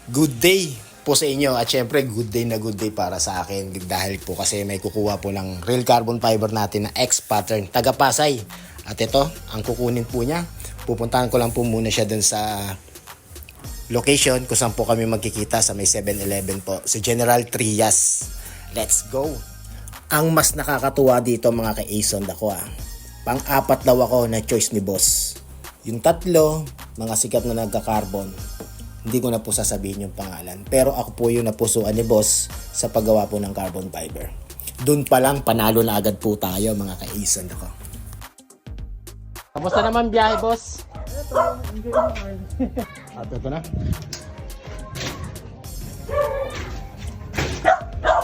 Good day po sa inyo at syempre good day para sa akin dahil po kasi may kukuha po ng real carbon fiber natin na X pattern taga Pasay. At ito, ang kukunin po niya, pupuntahan ko lang po muna siya dun sa location kung saan po kami magkikita sa may 7-Eleven po, si General Trias. Let's go! Ang mas nakakatuwa dito mga ka-Ason ako pang-apat daw ako na choice ni boss. Yung tatlo, mga sikat na nagka-carbon. Hindi ko na po sasabihin yung pangalan. Pero ako po yung napusuan ni boss sa paggawa po ng carbon fiber. Doon pa lang, panalo na agad po tayo mga ka-Ason ako. Kamusta naman biyahe, boss? Ito na.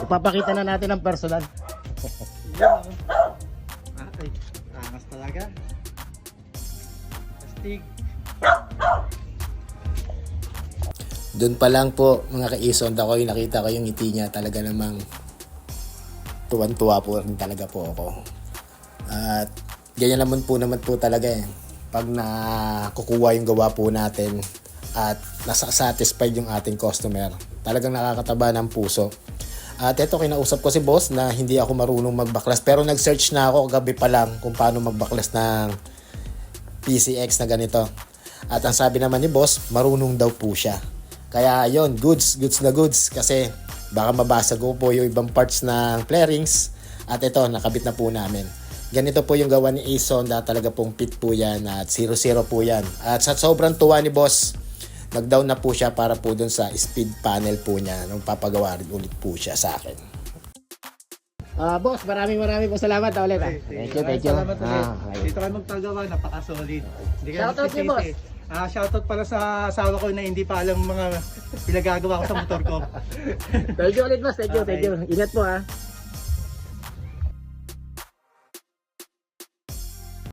Ipapakita na natin ang personal. Ay, angas talaga. Astig. Doon pa lang po mga ka-Ason ako, yung nakita ko yung ngiti niya, talaga namang tuwan-tuwa po rin talaga po ako. At ganyan naman po talaga pag nakukuha yung gawa po natin at nasa-satisfied yung ating customer, talagang nakakataba ng puso. At ito, kinausap ko si boss na hindi ako marunong magbaklas, pero nag-search na ako gabi pa lang kung paano magbaklas ng PCX na ganito. At ang sabi naman ni boss, marunong daw po siya. Kaya yon, goods na goods, kasi baka mabasag ko po yung ibang parts ng flarings. At ito, nakabit na po namin. Ganito po yung gawa ni Ason, talaga pong fit po yan at 0-0 po yan. At sa sobrang tuwa ni boss, nag-down na po siya para po dun sa speed panel po niya nung papagawa rin ulit po siya sa akin. Boss, maraming po salamat ulit. Thank you. Salamat ulit. Dito kayo magpagawa, napaka-solid. Hindi kayo Shoutout niyo, boss. Shoutout pala sa asawa ko na hindi pa alam mga pinagagawa ko sa motor ko. Thank you ulit, boss. Thank you. Ingat po